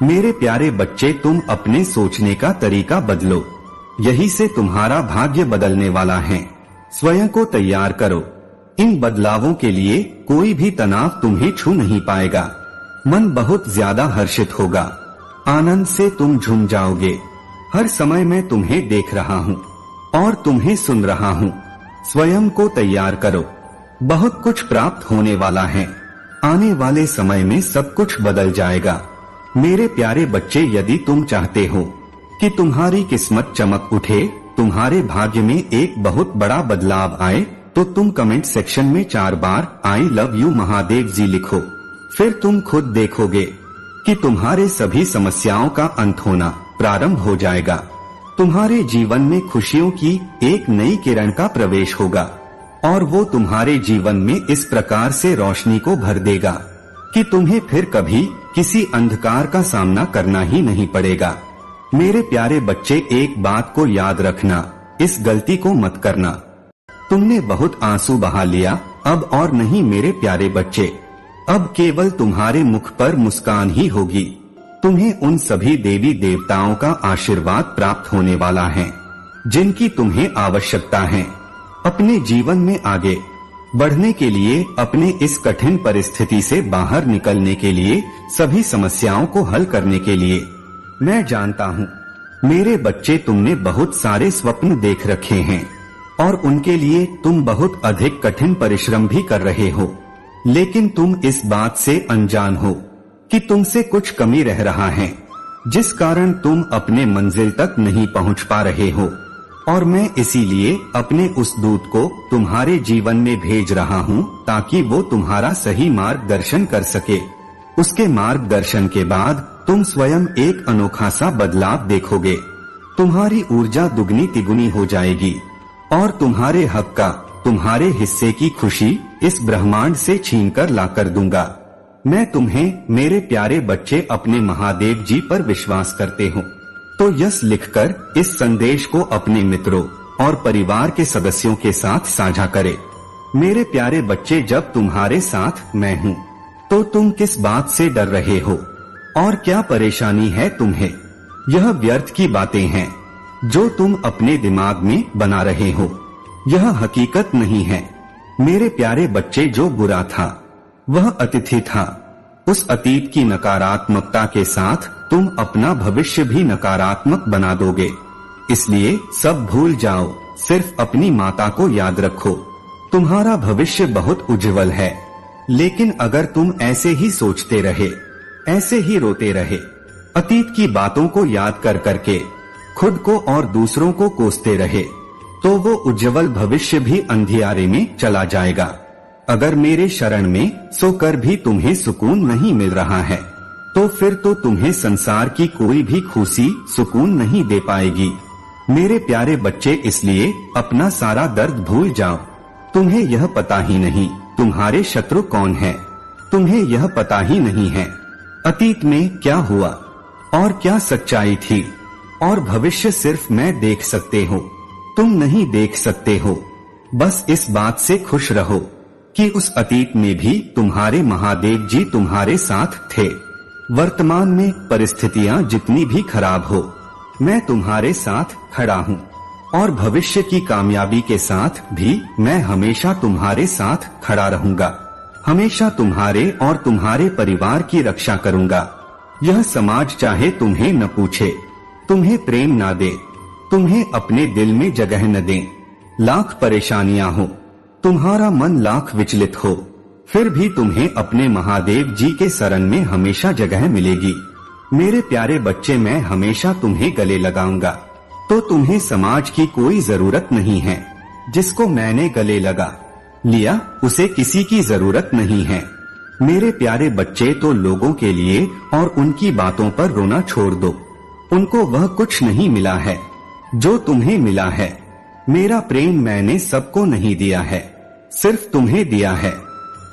मेरे प्यारे बच्चे, तुम अपने सोचने का तरीका बदलो, यही से तुम्हारा भाग्य बदलने वाला है। स्वयं को तैयार करो। इन बदलावों के लिए कोई भी तनाव तुम्हें छू नहीं पाएगा। मन बहुत ज्यादा हर्षित होगा। आनंद से तुम झूम जाओगे। हर समय मैं तुम्हें देख रहा हूँ और तुम्हें सुन रहा हूँ। स्वयं को तैयार करो। बहुत कुछ प्राप्त होने वाला है। आने वाले समय में सब कुछ बदल जाएगा। मेरे प्यारे बच्चे, यदि तुम चाहते हो कि तुम्हारी किस्मत चमक उठे, तुम्हारे भाग्य में एक बहुत बड़ा बदलाव आए, तो तुम कमेंट सेक्शन में 4 बार आई लव यू महादेव जी लिखो। फिर तुम खुद देखोगे कि तुम्हारे सभी समस्याओं का अंत होना प्रारंभ हो जाएगा। तुम्हारे जीवन में खुशियों की एक नई किरण का प्रवेश होगा और वो तुम्हारे जीवन में इस प्रकार से रोशनी को भर देगा कि तुम्हें फिर कभी किसी अंधकार का सामना करना ही नहीं पड़ेगा। मेरे प्यारे बच्चे, एक बात को याद रखना, इस गलती को मत करना। तुमने बहुत आंसू बहा लिया, अब और नहीं मेरे प्यारे बच्चे। अब केवल तुम्हारे मुख पर मुस्कान ही होगी। तुम्हें उन सभी देवी देवताओं का आशीर्वाद प्राप्त होने वाला है जिनकी तुम्हें आवश्यकता है अपने जीवन में आगे बढ़ने के लिए, अपने इस कठिन परिस्थिति से बाहर निकलने के लिए, सभी समस्याओं को हल करने के लिए। मैं जानता हूँ मेरे बच्चे, तुमने बहुत सारे स्वप्न देख रखे हैं और उनके लिए तुम बहुत अधिक कठिन परिश्रम भी कर रहे हो, लेकिन तुम इस बात से अनजान हो कि तुमसे कुछ कमी रह रहा है, जिस कारण तुम अपने मंजिल तक नहीं पहुंच पा रहे हो। और मैं इसीलिए अपने उस दूत को तुम्हारे जीवन में भेज रहा हूँ ताकि वो तुम्हारा सही मार्गदर्शन कर सके। उसके मार्गदर्शन के बाद तुम स्वयं एक अनोखा सा बदलाव देखोगे। तुम्हारी ऊर्जा दुगनी तिगुनी हो जाएगी और तुम्हारे हक का, तुम्हारे हिस्से की खुशी इस ब्रह्मांड से छीनकर लाकर दूंगा। मैं तुम्हें, मेरे प्यारे बच्चे, अपने महादेव जी पर विश्वास करते हो तो यस लिखकर इस संदेश को अपने मित्रों और परिवार के सदस्यों के साथ साझा करें। मेरे प्यारे बच्चे, जब तुम्हारे साथ मैं हूँ तो तुम किस बात से डर रहे हो और क्या परेशानी है तुम्हें? यह व्यर्थ की बातें हैं जो तुम अपने दिमाग में बना रहे हो। यह हकीकत नहीं है। मेरे प्यारे बच्चे, जो बुरा था वह अतिथि था। उस अतीत की नकारात्मकता के साथ तुम अपना भविष्य भी नकारात्मक बना दोगे। इसलिए सब भूल जाओ, सिर्फ अपनी माता को याद रखो। तुम्हारा भविष्य बहुत उज्जवल है, लेकिन अगर तुम ऐसे ही सोचते रहे, ऐसे ही रोते रहे, अतीत की बातों को याद कर करके खुद को और दूसरों को कोसते रहे, तो वो उज्जवल भविष्य भी अंधियारे में चला जाएगा। अगर मेरे शरण में सोकर भी तुम्हें सुकून नहीं मिल रहा है, तो फिर तो तुम्हें संसार की कोई भी खुशी सुकून नहीं दे पाएगी। मेरे प्यारे बच्चे, इसलिए अपना सारा दर्द भूल जाओ। तुम्हें यह पता ही नहीं तुम्हारे शत्रु कौन है। तुम्हें यह पता ही नहीं है अतीत में क्या हुआ और क्या सच्चाई थी, और भविष्य सिर्फ मैं देख सकते हो, तुम नहीं देख सकते हो। बस इस बात से खुश रहो कि उस अतीत में भी तुम्हारे महादेव जी तुम्हारे साथ थे। वर्तमान में परिस्थितियां जितनी भी खराब हो, मैं तुम्हारे साथ खड़ा हूँ और भविष्य की कामयाबी के साथ भी मैं हमेशा तुम्हारे साथ खड़ा रहूंगा। हमेशा तुम्हारे और तुम्हारे परिवार की रक्षा करूंगा। यह समाज चाहे तुम्हें न पूछे, तुम्हें प्रेम ना दे, तुम्हें अपने दिल में जगह न दे, लाख परेशानियां हो, तुम्हारा मन लाख विचलित हो, फिर भी तुम्हें अपने महादेव जी के शरण में हमेशा जगह मिलेगी। मेरे प्यारे बच्चे, मैं हमेशा तुम्हें गले लगाऊंगा, तो तुम्हें समाज की कोई जरूरत नहीं है। जिसको मैंने गले लगा लिया उसे किसी की जरूरत नहीं है। मेरे प्यारे बच्चे, तो लोगों के लिए और उनकी बातों पर रोना छोड़ दो। उनको वह कुछ नहीं मिला है जो तुम्हें मिला है। मेरा प्रेम मैंने सबको नहीं दिया है, सिर्फ तुम्हें दिया है।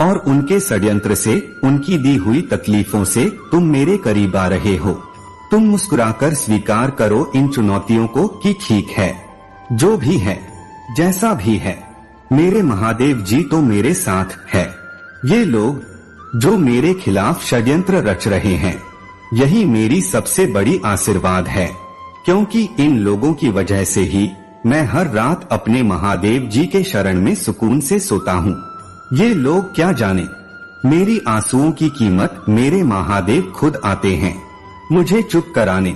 और उनके षड्यंत्र से, उनकी दी हुई तकलीफों से तुम मेरे करीब आ रहे हो। तुम मुस्कुराकर स्वीकार करो इन चुनौतियों को कि ठीक है, जो भी है, जैसा भी है, मेरे महादेव जी तो मेरे साथ है। ये लोग जो मेरे खिलाफ षड्यंत्र रच रहे हैं, यही मेरी सबसे बड़ी आशीर्वाद है, क्योंकि इन लोगों की वजह से ही मैं हर रात अपने महादेव जी के शरण में सुकून से सोता हूँ। ये लोग क्या जाने, मेरी आंसुओं की कीमत मेरे महादेव खुद आते हैं मुझे चुप कराने।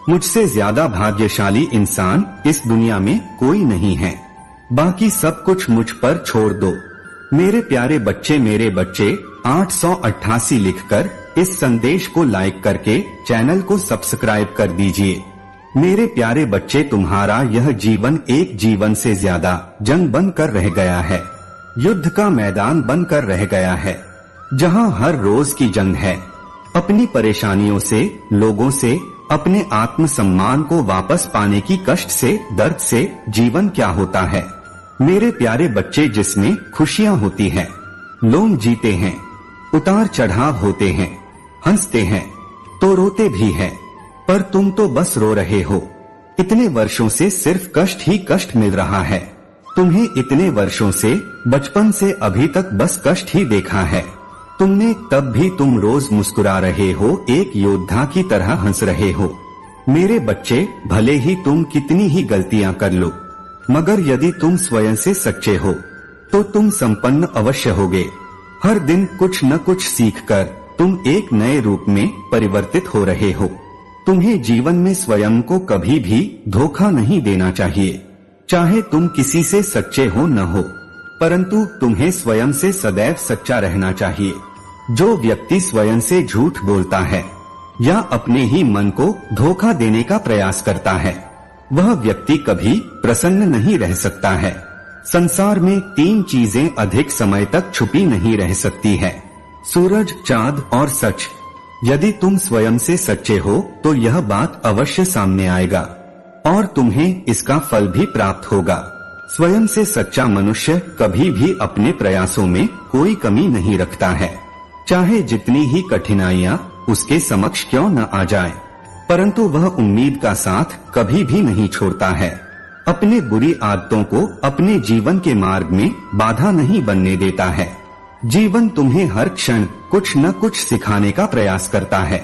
मुझसे ज्यादा भाग्यशाली इंसान इस दुनिया में कोई नहीं है। बाकी सब कुछ मुझ पर छोड़ दो। मेरे प्यारे बच्चे, मेरे बच्चे 888 लिखकर इस संदेश को लाइक करके चैनल को सब्सक्राइब कर दीजिए। मेरे प्यारे बच्चे, तुम्हारा यह जीवन एक जीवन से ज्यादा जंग बनकर रह गया है, युद्ध का मैदान बनकर रह गया है, जहां हर रोज की जंग है। अपनी परेशानियों से, लोगों से, अपने आत्मसम्मान को वापस पाने की कष्ट से, दर्द से जीवन क्या होता है मेरे प्यारे बच्चे, जिसमें खुशियां होती हैं, लोग जीते हैं, उतार चढ़ाव होते हैं, हंसते हैं तो रोते भी हैं, पर तुम तो बस रो रहे हो। इतने वर्षों से सिर्फ कष्ट ही कष्ट मिल रहा है तुम्हें। इतने वर्षों से, बचपन से अभी तक बस कष्ट ही देखा है तुमने, तब भी तुम रोज मुस्कुरा रहे हो, एक योद्धा की तरह हंस रहे हो। मेरे बच्चे, भले ही तुम कितनी ही गलतियां कर लो, मगर यदि तुम स्वयं से सच्चे हो तो तुम संपन्न अवश्य होगे। हर दिन कुछ न कुछ सीखकर तुम एक नए रूप में परिवर्तित हो रहे हो। तुम्हें जीवन में स्वयं को कभी भी धोखा नहीं देना चाहिए। चाहे तुम किसी से सच्चे हो न हो, परंतु तुम्हें स्वयं से सदैव सच्चा रहना चाहिए। जो व्यक्ति स्वयं से झूठ बोलता है या अपने ही मन को धोखा देने का प्रयास करता है, वह व्यक्ति कभी प्रसन्न नहीं रह सकता है। संसार में 3 चीजें अधिक समय तक छुपी नहीं रह सकती है, सूरज, चांद और सच। यदि तुम स्वयं से सच्चे हो तो यह बात अवश्य सामने आएगा और तुम्हें इसका फल भी प्राप्त होगा। स्वयं से सच्चा मनुष्य कभी भी अपने प्रयासों में कोई कमी नहीं रखता है, चाहे जितनी ही कठिनाइयां उसके समक्ष क्यों न आ जाए, परंतु वह उम्मीद का साथ कभी भी नहीं छोड़ता है। अपने बुरी आदतों को अपने जीवन के मार्ग में बाधा नहीं बनने देता है। जीवन तुम्हें हर क्षण कुछ न कुछ सिखाने का प्रयास करता है।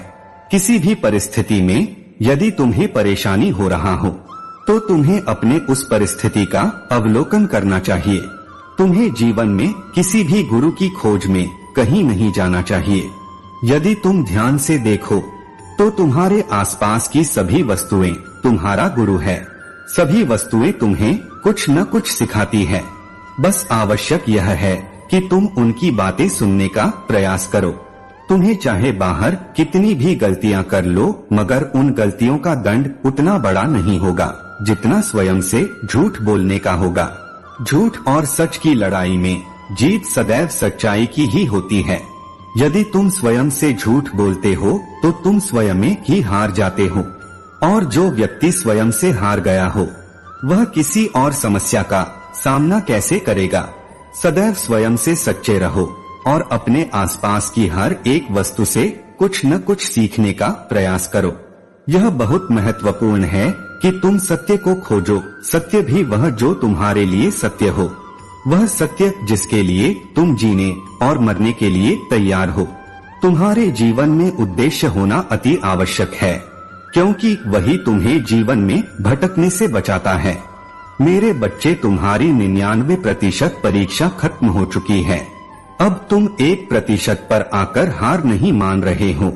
किसी भी परिस्थिति में यदि तुम्हें परेशानी हो रहा हो तो तुम्हें अपने उस परिस्थिति का अवलोकन करना चाहिए। तुम्हें जीवन में किसी भी गुरु की खोज में कहीं नहीं जाना चाहिए। यदि तुम ध्यान से देखो तो तुम्हारे आसपास की सभी वस्तुएं तुम्हारा गुरु है। सभी वस्तुएं तुम्हें कुछ न कुछ सिखाती है। बस आवश्यक यह है कि तुम उनकी बातें सुनने का प्रयास करो। तुम्हें चाहे बाहर कितनी भी गलतियां कर लो, मगर उन गलतियों का दंड उतना बड़ा नहीं होगा जितना स्वयं से झूठ बोलने का होगा। झूठ और सच की लड़ाई में जीत सदैव सच्चाई की ही होती है। यदि तुम स्वयं से झूठ बोलते हो तो तुम स्वयं में ही हार जाते हो, और जो व्यक्ति स्वयं से हार गया हो वह किसी और समस्या का सामना कैसे करेगा। सदैव स्वयं से सच्चे रहो और अपने आसपास की हर एक वस्तु से कुछ न कुछ सीखने का प्रयास करो। यह बहुत महत्वपूर्ण है कि तुम सत्य को खोजो। सत्य भी वह जो तुम्हारे लिए सत्य हो, वह सत्य जिसके लिए तुम जीने और मरने के लिए तैयार हो। तुम्हारे जीवन में उद्देश्य होना अति आवश्यक है, क्योंकि वही तुम्हें जीवन में भटकने से बचाता है। मेरे बच्चे, तुम्हारी 99% परीक्षा खत्म हो चुकी है। अब तुम 1% पर आकर हार नहीं मान रहे हो।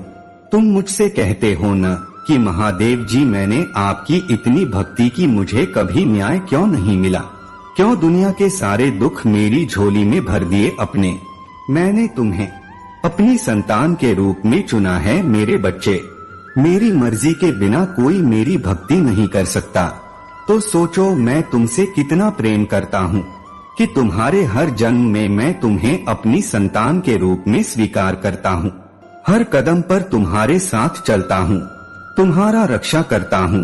तुम मुझसे कहते हो न कि महादेव जी, मैंने आपकी इतनी भक्ति की, मुझे कभी न्याय क्यों नहीं मिला, क्यों दुनिया के सारे दुख मेरी झोली में भर दिए अपने। मैंने तुम्हें अपनी संतान के रूप में चुना है। मेरे बच्चे, मेरी मर्जी के बिना कोई मेरी भक्ति नहीं कर सकता। तो सोचो मैं तुमसे कितना प्रेम करता हूँ कि तुम्हारे हर जन्म में मैं तुम्हें अपनी संतान के रूप में स्वीकार करता हूँ। हर कदम पर तुम्हारे साथ चलता हूँ, तुम्हारा रक्षा करता हूँ।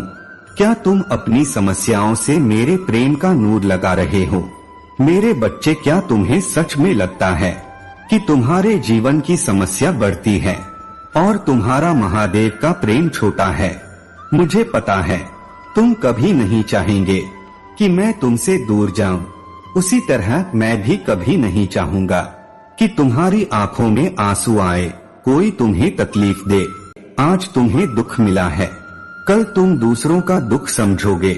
क्या तुम अपनी समस्याओं से मेरे प्रेम का नूर लगा रहे हो? मेरे बच्चे, क्या तुम्हें सच में लगता है कि तुम्हारे जीवन की समस्या बढ़ती है और तुम्हारा महादेव का प्रेम छोटा है? मुझे पता है तुम कभी नहीं चाहेंगे कि मैं तुमसे दूर जाऊं। उसी तरह मैं भी कभी नहीं चाहूंगा कि तुम्हारी आंखों में आंसू आए, कोई तुम्हें तकलीफ दे। आज तुम्हें दुख मिला है, कल तुम दूसरों का दुख समझोगे।